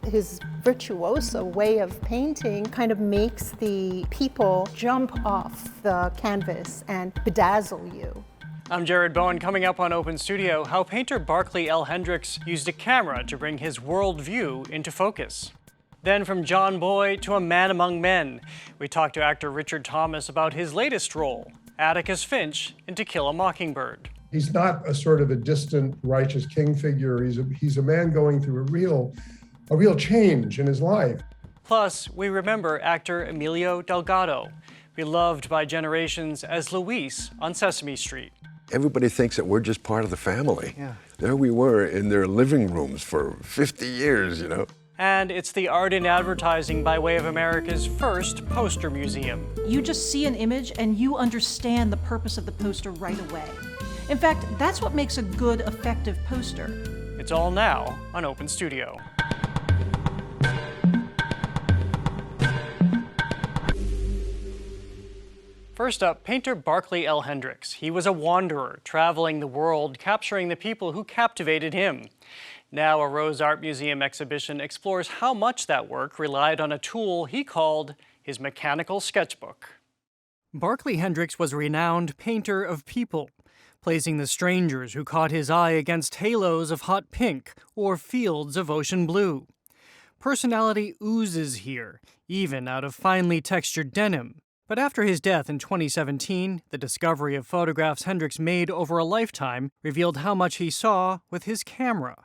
His virtuoso way of painting kind of makes the people jump off the canvas and bedazzle you. I'm Jared Bowen. Coming up on Open Studio, how painter Barkley L. Hendricks used a camera to bring his worldview into focus. Then from John Boy to a man among men, we talked to actor Richard Thomas about his latest role, Atticus Finch in To Kill a Mockingbird. He's not a sort of a distant righteous king figure. He's a man going through a real change in his life. Plus, we remember actor Emilio Delgado, beloved by generations as Luis on Sesame Street. Everybody thinks that we're just part of the family. Yeah. There we were in their living rooms for 50 years, you know. And it's the art in advertising by way of America's first poster museum. You just see an image and you understand the purpose of the poster right away. In fact, that's what makes a good, effective poster. It's all now on Open Studio. First up, painter Barkley L. Hendricks. He was a wanderer, traveling the world, capturing the people who captivated him. Now a Rose Art Museum exhibition explores how much that work relied on a tool he called his Mechanical Sketchbook. Barkley Hendricks was a renowned painter of people, placing the strangers who caught his eye against halos of hot pink or fields of ocean blue. Personality oozes here, even out of finely textured denim. But after his death in 2017, the discovery of photographs Hendricks made over a lifetime revealed how much he saw with his camera.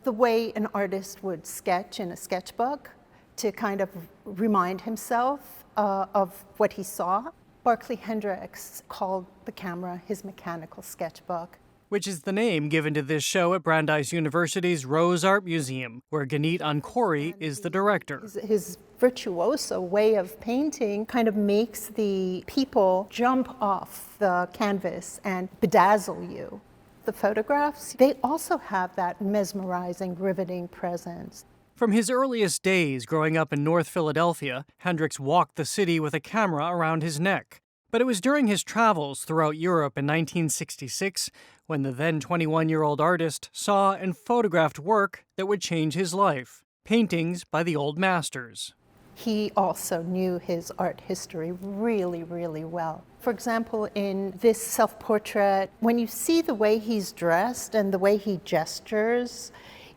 The way an artist would sketch in a sketchbook to kind of remind himself of what he saw, Barkley Hendricks called the camera his Mechanical Sketchbook. Which is the name given to this show at Brandeis University's Rose Art Museum, where Ganeet Ankori is the director. His virtuoso way of painting kind of makes the people jump off the canvas and bedazzle you. The photographs, they also have that mesmerizing, riveting presence. From his earliest days growing up in North Philadelphia, Hendricks walked the city with a camera around his neck. But it was during his travels throughout Europe in 1966 when the then 21-year-old artist saw and photographed work that would change his life, paintings by the old masters. He also knew his art history really, really well. For example, in this self-portrait, when you see the way he's dressed and the way he gestures,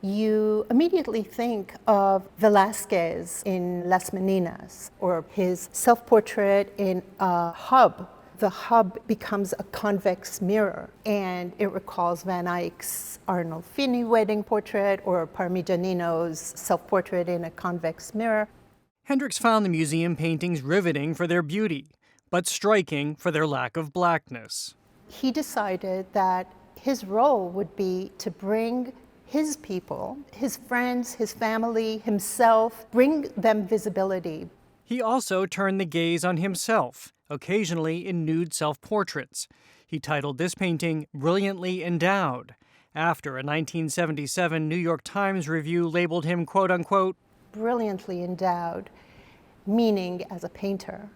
you immediately think of Velázquez in Las Meninas, or his self-portrait in a hub. The hub becomes a convex mirror, and it recalls Van Eyck's Arnolfini wedding portrait or Parmigianino's self-portrait in a convex mirror. Hendricks found the museum paintings riveting for their beauty, but striking for their lack of blackness. He decided that his role would be to bring his people, his friends, his family, himself, bring them visibility. He also turned the gaze on himself, occasionally in nude self-portraits. He titled this painting Brilliantly Endowed, after a 1977 New York Times review labeled him, quote-unquote, brilliantly endowed, meaning as a painter.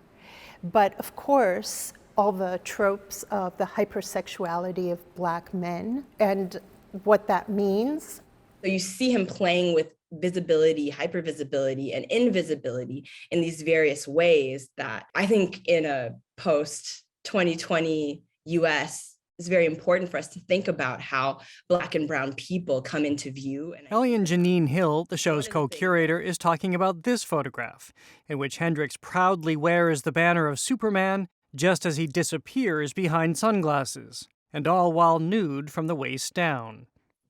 But of course, all the tropes of the hypersexuality of Black men and what that means. So you see him playing with visibility, hypervisibility, and invisibility in these various ways that I think in a post-2020 US is very important for us to think about how Black and brown people come into view. Elian Janine Hill, the show's co-curator, is talking about this photograph, in which Hendricks proudly wears the banner of Superman just as he disappears behind sunglasses, and all while nude from the waist down.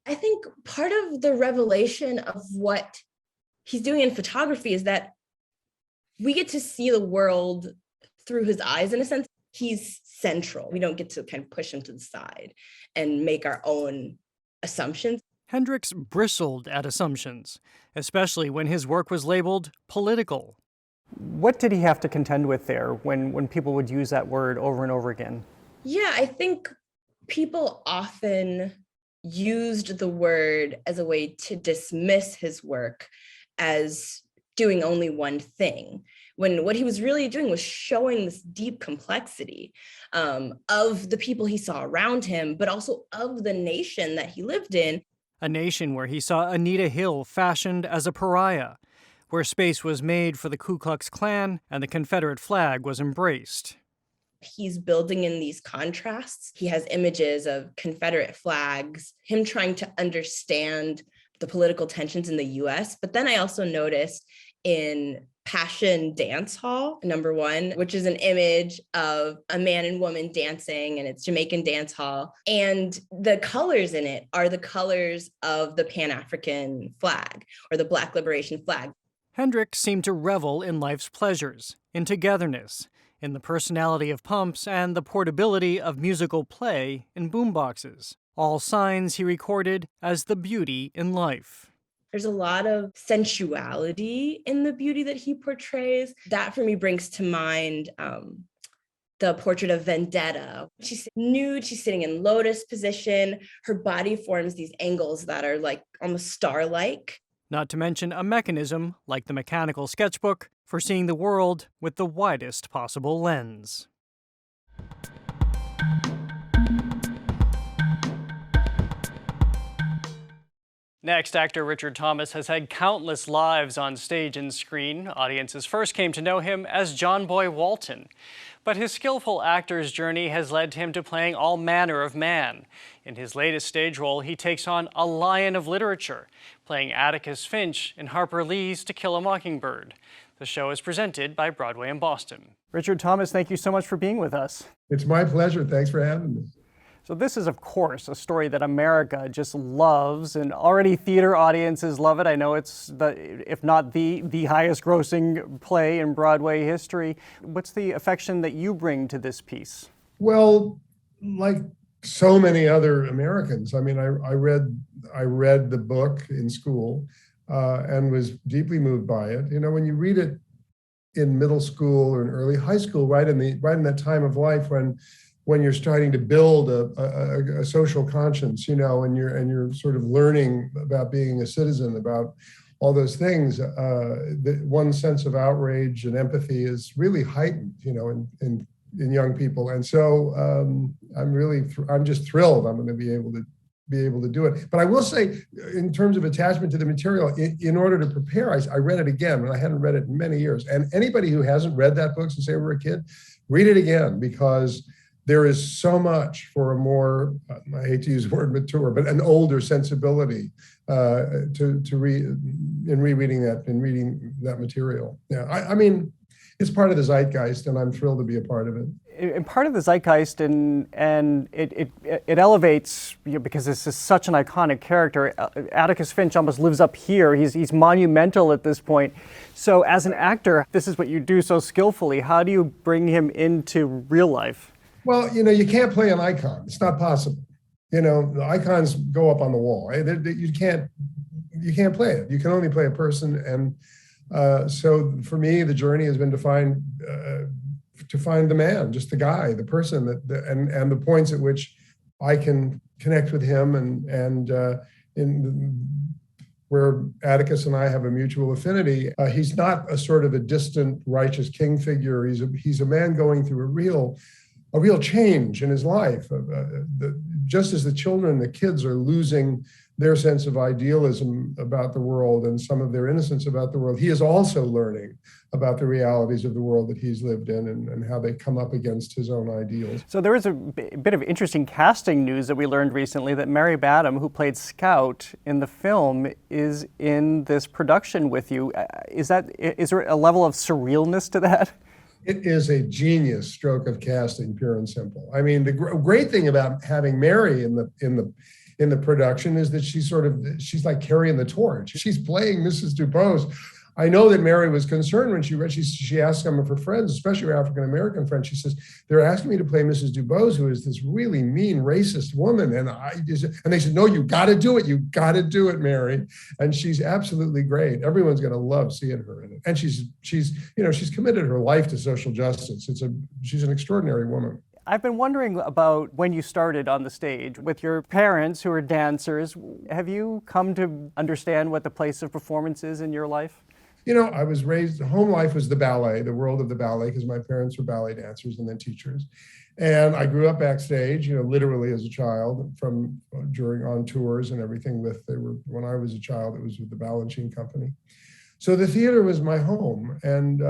I think part of the revelation of what he's doing in photography is that we get to see the world through his eyes. In a sense, he's central. We don't get to kind of push him to the side and make our own assumptions. Hendricks bristled at assumptions, especially when his work was labeled political. What did he have to contend with there when people would use that word over and over again? Yeah, I think people often used the word as a way to dismiss his work as doing only one thing, when what he was really doing was showing this deep complexity of the people he saw around him, but also of the nation that he lived in. a nation where he saw Anita Hill fashioned as a pariah, where space was made for the Ku Klux Klan and the Confederate flag was embraced. He's building in these contrasts. He has images of Confederate flags, him trying to understand the political tensions in the US. But then I also noticed in Passion Dance Hall, #1, which is an image of a man and woman dancing, and it's Jamaican dance hall. And the colors in it are the colors of the Pan-African flag or the Black liberation flag. Hendrix seemed to revel in life's pleasures, in togetherness, in the personality of pumps and the portability of musical play in boomboxes, all signs he recorded as the beauty in life. There's a lot of sensuality in the beauty that he portrays. That for me brings to mind the portrait of Vendetta. She's nude, she's sitting in lotus position. Her body forms these angles that are like almost star-like. Not to mention a mechanism, like the Mechanical Sketchbook, for seeing the world with the widest possible lens. Next, actor Richard Thomas has had countless lives on stage and screen. Audiences first came to know him as John Boy Walton. But his skillful actor's journey has led him to playing all manner of man. In his latest stage role, he takes on a lion of literature, playing Atticus Finch in Harper Lee's To Kill a Mockingbird. The show is presented by Broadway in Boston. Richard Thomas, thank you so much for being with us. It's my pleasure. Thanks for having me. So this is, of course, a story that America just loves, and already theater audiences love it. I know it's, if not the highest grossing play in Broadway history. What's the affection that you bring to this piece? Well, like so many other Americans, I mean, I read the book in school and was deeply moved by it. You know, when you read it in middle school or in early high school, right in that time of life when you're starting to build a social conscience, you know, and you're sort of learning about being a citizen, about all those things, one sense of outrage and empathy is really heightened, you know, in young people. And so I'm just thrilled I'm going to be able to do it. But I will say, in terms of attachment to the material, in order to prepare, I read it again, and I hadn't read it in many years. And anybody who hasn't read that book since they were a kid, read it again, because there is so much for a more, I hate to use the word mature, but an older sensibility to read in rereading that, in reading that material. Yeah, I mean, it's part of the zeitgeist, and I'm thrilled to be a part of it. And part of the zeitgeist, and it elevates, you know, because this is such an iconic character. Atticus Finch almost lives up here. He's monumental at this point. So as an actor, this is what you do so skillfully. How do you bring him into real life? Well, you know, you can't play an icon. It's not possible. You know, the icons go up on the wall. You can't play it. You can only play a person. And so for me, the journey has been to find the man, just the guy, the person, and the points at which I can connect with him, and where Atticus and I have a mutual affinity. He's not a sort of a distant righteous king figure. He's a man going through a real change in his life. Just as the kids are losing their sense of idealism about the world and some of their innocence about the world, he is also learning about the realities of the world that he's lived in and how they come up against his own ideals. So there was a bit of interesting casting news that we learned recently, that Mary Badham, who played Scout in the film, is in this production with you. Is there a level of surrealness to that? It is a genius stroke of casting, pure and simple. I mean, the great thing about having Mary in the production is that she's like carrying the torch. She's playing Mrs. Dubose. I know that Mary was concerned when she read. She asked some of her friends, especially her African American friends. She says, "They're asking me to play Mrs. Dubose, who is this really mean, racist woman." And they said, "No, you got to do it. You got to do it, Mary." And she's absolutely great. Everyone's going to love seeing her in it. And she's committed her life to social justice. She's an extraordinary woman. I've been wondering about when you started on the stage with your parents who are dancers. Have you come to understand what the place of performance is in your life? You know, I was raised, home life was the ballet, the world of the ballet, because my parents were ballet dancers and then teachers. And I grew up backstage, literally as a child on tours and everything when I was a child, it was with the Balanchine Company. So the theater was my home. And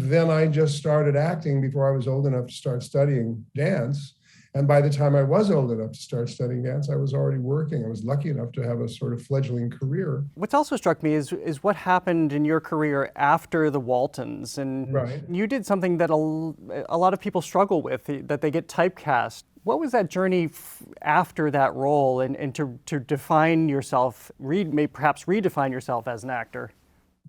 then I just started acting before I was old enough to start studying dance. And by the time I was old enough to start studying dance, I was already working. I was lucky enough to have a sort of fledgling career. What's also struck me is what happened in your career after the Waltons. And Right. you did something that a lot of people struggle with, that they get typecast. What was that journey after that role and to define yourself, perhaps redefine yourself as an actor?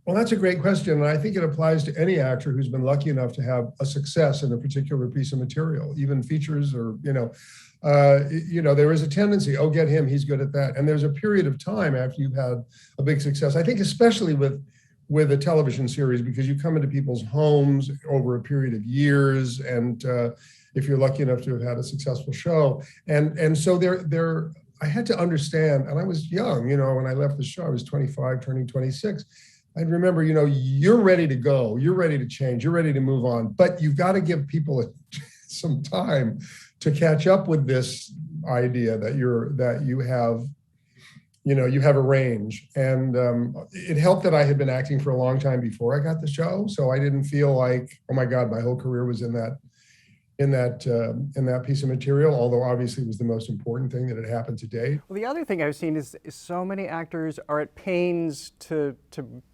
Well, that's a great question. And I think it applies to any actor who's been lucky enough to have a success in a particular piece of material, even features or, there is a tendency, get him, he's good at that. And there's a period of time after you've had a big success, I think especially with a television series, because you come into people's homes over a period of years. And if you're lucky enough to have had a successful show. And so I had to understand, and I was young, when I left the show, I was 25, turning 26. I remember, you're ready to go, you're ready to change, you're ready to move on, but you've got to give people some time to catch up with this idea that you have a range. And it helped that I had been acting for a long time before I got the show, so I didn't feel like, oh my God, my whole career was in that piece of material, although obviously it was the most important thing that had happened to date. Well, the other thing I've seen is so many actors are at pains to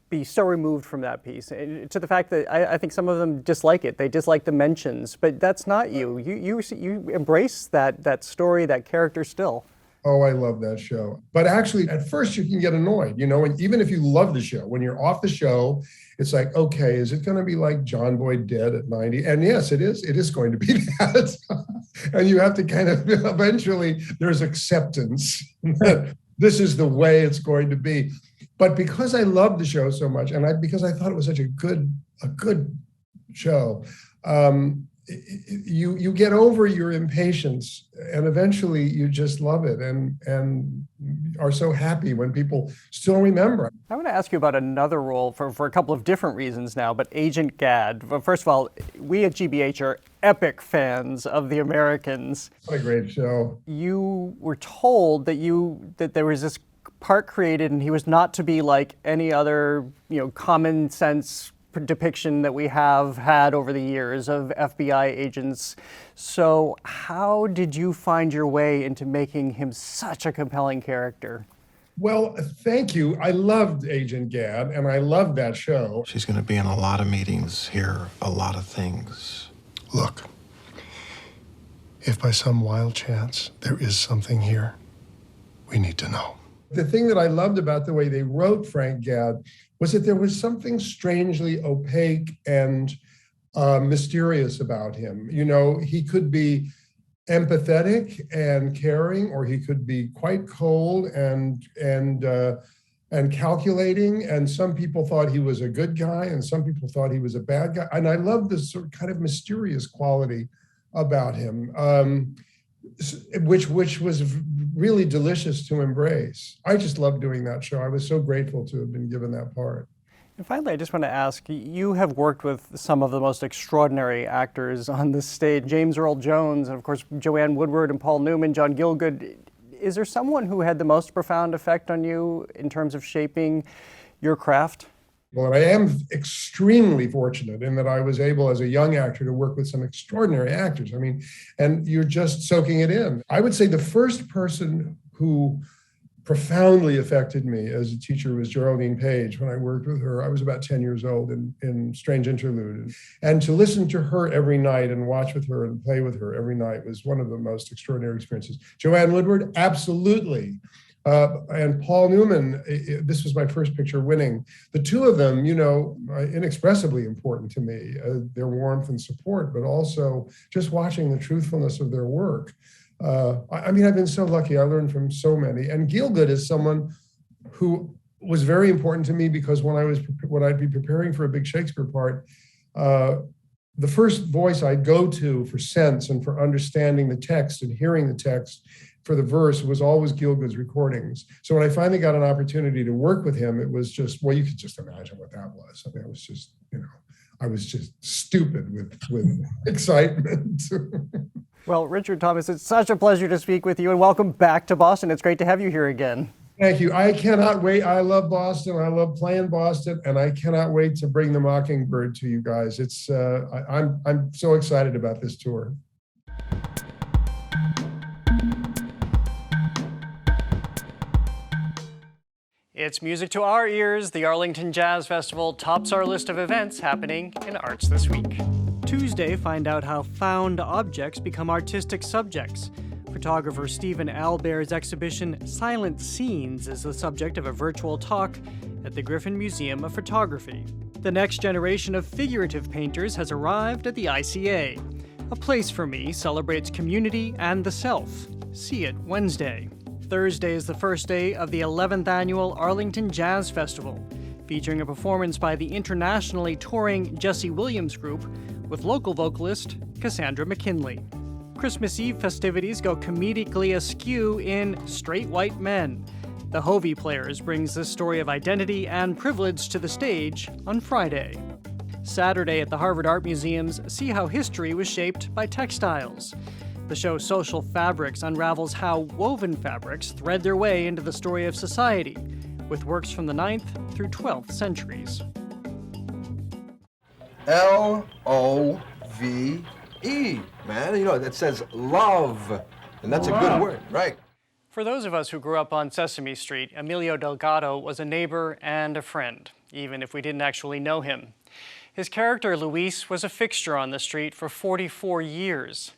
be so removed from that piece, to the fact that I think some of them dislike it. They dislike the mentions, but that's not you. You embrace that story, that character still. Oh, I love that show. But actually, at first you can get annoyed, and even if you love the show, when you're off the show, it's like, okay, is it going to be like John Boyd dead at 90? And yes, it is. It is going to be that. And you have to kind of, eventually, there's acceptance that this is the way it's going to be. But because I loved the show so much, and because I thought it was such a good show, you get over your impatience, and eventually you just love it and are so happy when people still remember. I want to ask you about another role for a couple of different reasons now, but Agent Gadd. First of all, we at GBH are epic fans of The Americans. What a great show. You were told that there was this part created and he was not to be like any other, common sense depiction that we have had over the years of FBI agents. So how did you find your way into making him such a compelling character? Well, thank you. I loved Agent Gadd, and I loved that show. She's going to be in a lot of meetings, hear a lot of things. Look, if by some wild chance there is something here, we need to know. The thing that I loved about the way they wrote Frank Gadd was that there was something strangely opaque and mysterious about him. He could be empathetic and caring, or he could be quite cold and calculating. And some people thought he was a good guy, and some people thought he was a bad guy. And I love this sort of kind of mysterious quality about him, which was really delicious to embrace. I just loved doing that show. I was so grateful to have been given that part. And finally, I just want to ask, you have worked with some of the most extraordinary actors on the stage, James Earl Jones, and of course, Joanne Woodward and Paul Newman, John Gielgud. Is there someone who had the most profound effect on you in terms of shaping your craft? Well, I am extremely fortunate in that I was able as a young actor to work with some extraordinary actors. I mean, and you're just soaking it in. I would say the first person who profoundly affected me as a teacher was Geraldine Page. When I worked with her, I was about 10 years old in Strange Interlude. And to listen to her every night and watch with her and play with her every night was one of the most extraordinary experiences. Joanne Woodward, absolutely. And Paul Newman, this was my first picture winning. The two of them, inexpressibly important to me, their warmth and support, but also just watching the truthfulness of their work. I've been so lucky. I learned from so many. And Gielgud is someone who was very important to me because when I'd be preparing for a big Shakespeare part, the first voice I'd go to for sense and for understanding the text and hearing the text for the verse was always Gielgud's recordings. So when I finally got an opportunity to work with him, it was just, well, you could just imagine what that was. I mean, it was just, I was just stupid with excitement. Well, Richard Thomas, it's such a pleasure to speak with you, and welcome back to Boston. It's great to have you here again. Thank you. I cannot wait. I love Boston. I love playing Boston, and I cannot wait to bring the Mockingbird to you guys. It's I'm so excited about this tour. It's music to our ears. The Arlington Jazz Festival tops our list of events happening in arts this week. Tuesday, find out how found objects become artistic subjects. Photographer Stephen Albert's exhibition Silent Scenes is the subject of a virtual talk at the Griffin Museum of Photography. The next generation of figurative painters has arrived at the ICA. A Place for Me celebrates community and the self. See it Wednesday. Thursday is the first day of the 11th annual Arlington Jazz Festival, featuring a performance by the internationally touring Jesse Williams Group with local vocalist Cassandra McKinley. Christmas Eve festivities go comedically askew in Straight White Men. The Hovey Players brings this story of identity and privilege to the stage on Friday. Saturday at the Harvard Art Museums, see how history was shaped by textiles. The show Social Fabrics unravels how woven fabrics thread their way into the story of society, with works from the 9th through 12th centuries. L-O-V-E, man. You know, that says love, and that's a good word, right? For those of us who grew up on Sesame Street, Emilio Delgado was a neighbor and a friend, even if we didn't actually know him. His character, Luis, was a fixture on the street for 44 years.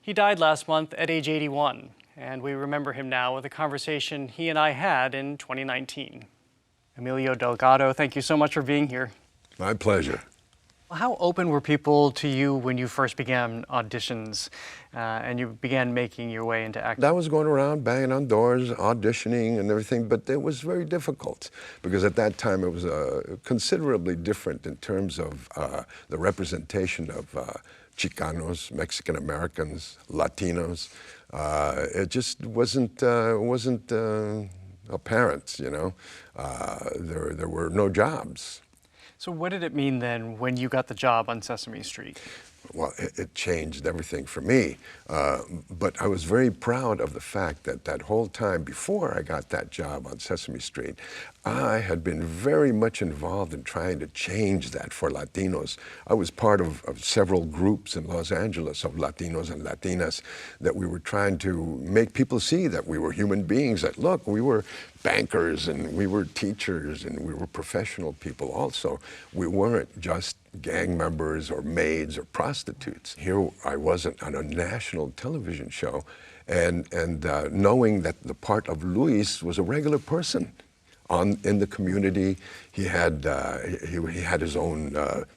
He died last month at age 81, and we remember him now with a conversation he and I had in 2019. Emilio Delgado, thank you so much for being here. My pleasure. How open were people to you when you first began auditions and you began making your way into acting? I was going around banging on doors, auditioning and everything, but it was very difficult because at that time it was considerably different in terms of the representation of Chicanos, Mexican Americans, Latinos. It just wasn't apparent, you know. There were no jobs. So what did it mean then when you got the job on Sesame Street? Well, it changed everything for me. But I was very proud of the fact that that whole time before I got that job on Sesame Street, I had been very much involved in trying to change that for Latinos. I was part of several groups in Los Angeles of Latinos and Latinas that we were trying to make people see that we were human beings, that look, we were bankers and we were teachers and we were professional people also. We weren't just gang members or maids or prostitutes. Here I wasn't on a national television show and knowing that the part of Luis was a regular person in the community. He had his own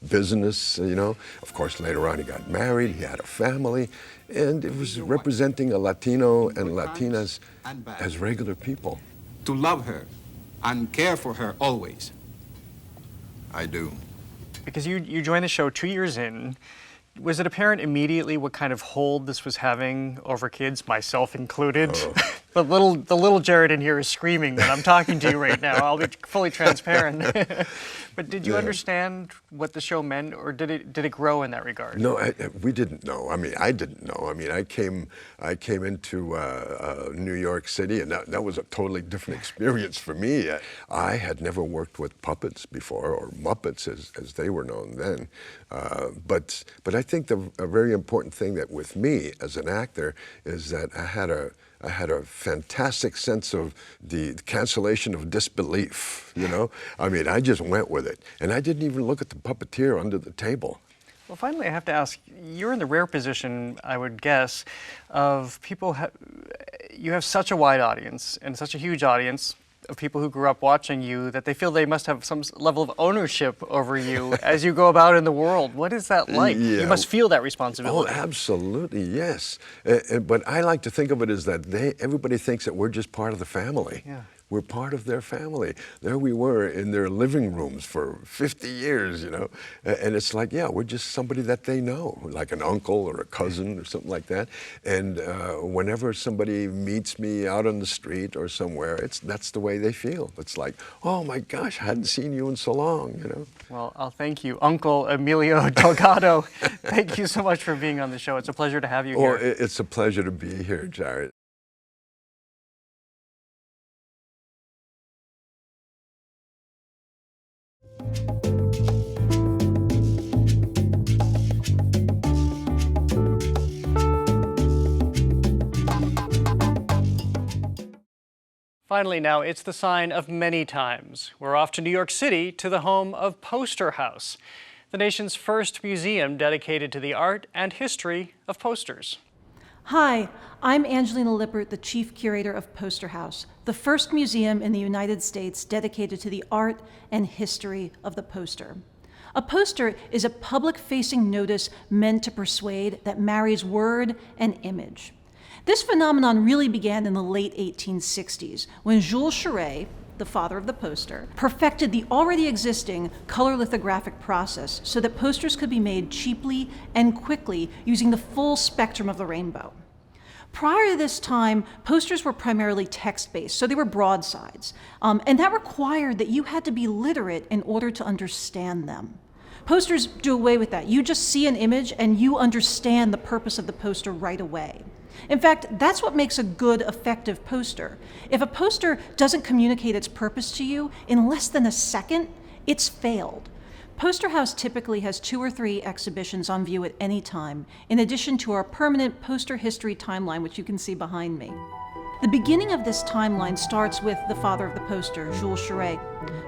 business, you know. Of course, later on he got married, he had a family, and it was representing a Latino and Latinas as regular people. To love her and care for her always. I do. Because you joined the show 2 years in. Was it apparent immediately what kind of hold this was having over kids, myself included? Oh. The little Jared in here is screaming that I'm talking to you right now. I'll be fully transparent. But did you understand what the show meant, or did it grow in that regard? No, we didn't know. I mean, I didn't know. I mean, I came into New York City, and that was a totally different experience for me. I had never worked with puppets before, or Muppets as they were known then. But I think a very important thing that with me as an actor is that I had a fantastic sense of the cancellation of disbelief, you know? I mean, I just went with it. And I didn't even look at the puppeteer under the table. Well, finally, I have to ask, you're in the rare position, I would guess, of people, you have such a wide audience and such a huge audience of people who grew up watching you that they feel they must have some level of ownership over you as you go about in the world. What is that like? Yeah. You must feel that responsibility. Oh, absolutely, yes. But I like to think of it as that everybody thinks that we're just part of the family. Yeah. We're part of their family. There we were in their living rooms for 50 years, you know. And it's like, yeah, we're just somebody that they know, like an uncle or a cousin or something like that. And whenever somebody meets me out on the street or somewhere, that's the way they feel. It's like, oh my gosh, I hadn't seen you in so long, you know. Well, I'll thank you, Uncle Emilio Delgado. Thank you so much for being on the show. It's a pleasure to have you here. It's a pleasure to be here, Jared. Finally now, it's the sign of many times. We're off to New York City, to the home of Poster House, the nation's first museum dedicated to the art and history of posters. Hi, I'm Angelina Lippert, the Chief Curator of Poster House, the first museum in the United States dedicated to the art and history of the poster. A poster is a public-facing notice meant to persuade that marries word and image. This phenomenon really began in the late 1860s, when Jules Charest, the father of the poster, perfected the already existing color lithographic process so that posters could be made cheaply and quickly using the full spectrum of the rainbow. Prior to this time, posters were primarily text-based, so they were broadsides, and that required that you had to be literate in order to understand them. Posters do away with that. You just see an image and you understand the purpose of the poster right away. In fact, that's what makes a good, effective poster. If a poster doesn't communicate its purpose to you in less than a second, it's failed. Poster House typically has 2 or 3 exhibitions on view at any time, in addition to our permanent poster history timeline, which you can see behind me. The beginning of this timeline starts with the father of the poster, Jules Charest.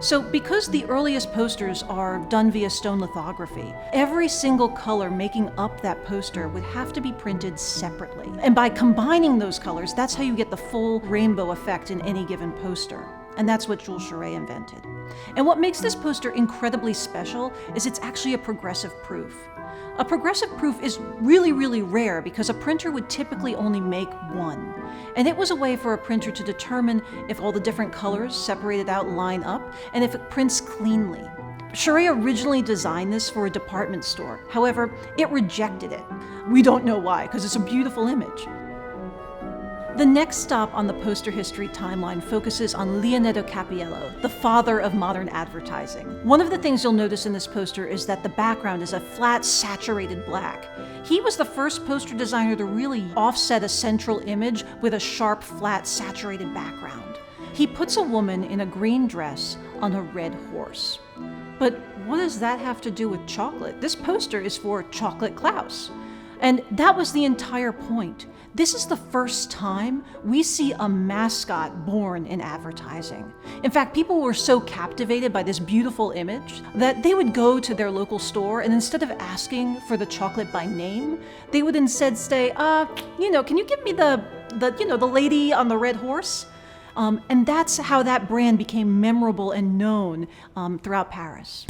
So because the earliest posters are done via stone lithography, every single color making up that poster would have to be printed separately. And by combining those colors, that's how you get the full rainbow effect in any given poster. And that's what Jules Charest invented. And what makes this poster incredibly special is it's actually a progressive proof. A progressive proof is really, really rare because a printer would typically only make one. And it was a way for a printer to determine if all the different colors separated out line up and if it prints cleanly. Charest originally designed this for a department store. However, it rejected it. We don't know why, because it's a beautiful image. The next stop on the poster history timeline focuses on Leonetto Capiello, the father of modern advertising. One of the things you'll notice in this poster is that the background is a flat, saturated black. He was the first poster designer to really offset a central image with a sharp, flat, saturated background. He puts a woman in a green dress on a red horse. But what does that have to do with chocolate? This poster is for Chocolate Klaus. And that was the entire point. This is the first time we see a mascot born in advertising. In fact, people were so captivated by this beautiful image that they would go to their local store and instead of asking for the chocolate by name, they would instead say, can you give me the lady on the red horse? And that's how that brand became memorable and known throughout Paris.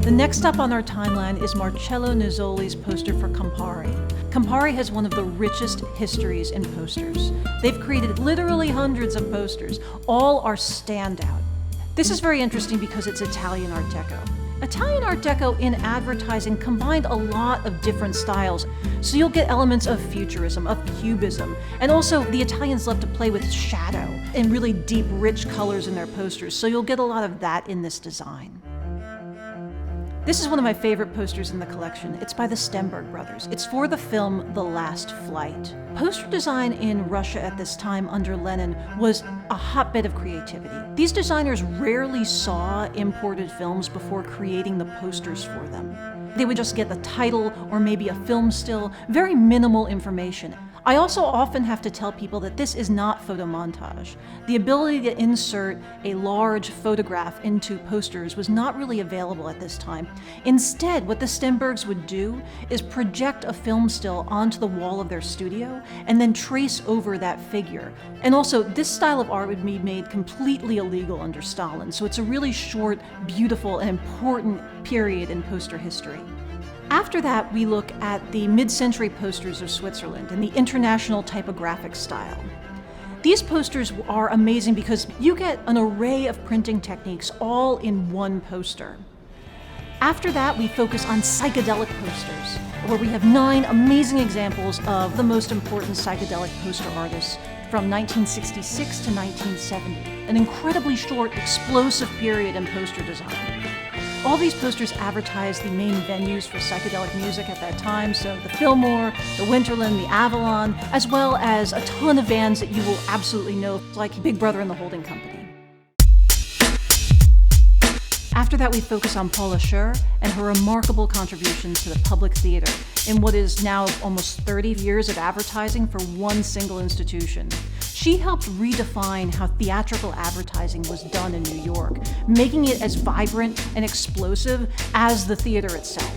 The next up on our timeline is Marcello Nizzoli's poster for Campari. Campari has one of the richest histories in posters. They've created literally hundreds of posters. All are standout. This is very interesting because it's Italian Art Deco. Italian Art Deco in advertising combined a lot of different styles. So you'll get elements of futurism, of cubism, and also the Italians love to play with shadow and really deep, rich colors in their posters. So you'll get a lot of that in this design. This is one of my favorite posters in the collection. It's by the Stenberg brothers. It's for the film The Last Flight. Poster design in Russia at this time under Lenin was a hotbed of creativity. These designers rarely saw imported films before creating the posters for them. They would just get the title or maybe a film still, very minimal information. I also often have to tell people that this is not photomontage. The ability to insert a large photograph into posters was not really available at this time. Instead, what the Stenbergs would do is project a film still onto the wall of their studio and then trace over that figure. And also, this style of art would be made completely illegal under Stalin, so it's a really short, beautiful, and important period in poster history. After that, we look at the mid-century posters of Switzerland and the international typographic style. These posters are amazing because you get an array of printing techniques all in one poster. After that, we focus on psychedelic posters, where we have 9 amazing examples of the most important psychedelic poster artists from 1966 to 1970, an incredibly short, explosive period in poster design. All these posters advertise the main venues for psychedelic music at that time, so the Fillmore, the Winterland, the Avalon, as well as a ton of bands that you will absolutely know, like Big Brother and the Holding Company. After that, we focus on Paula Scher and her remarkable contributions to the public theater in what is now almost 30 years of advertising for one single institution. She helped redefine how theatrical advertising was done in New York, making it as vibrant and explosive as the theater itself.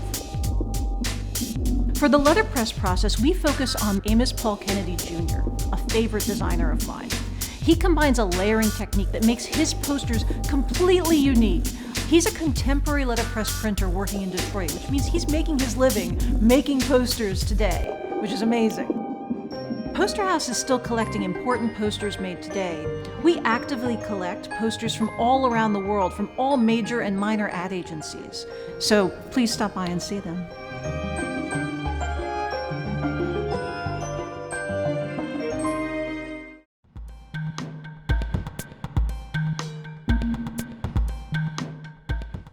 For the letterpress process, we focus on Amos Paul Kennedy Jr., a favorite designer of mine. He combines a layering technique that makes his posters completely unique. He's a contemporary letterpress printer working in Detroit, which means he's making his living making posters today, which is amazing. Poster House is still collecting important posters made today. We actively collect posters from all around the world, from all major and minor ad agencies. So please stop by and see them.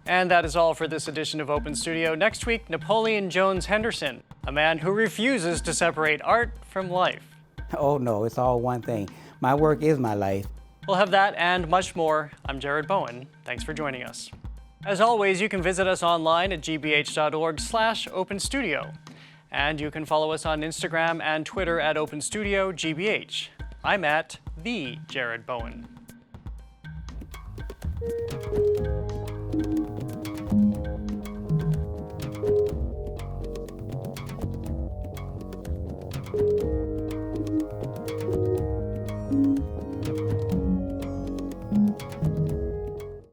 And that is all for this edition of Open Studio. Next week, Napoleon Jones Henderson, a man who refuses to separate art from life. Oh no, it's all one thing. My work is my life. We'll have that and much more. I'm Jared Bowen. Thanks for joining us. As always, you can visit us online at gbh.org/openstudio. And you can follow us on Instagram and Twitter at OpenStudioGBH. I'm at the Jared Bowen.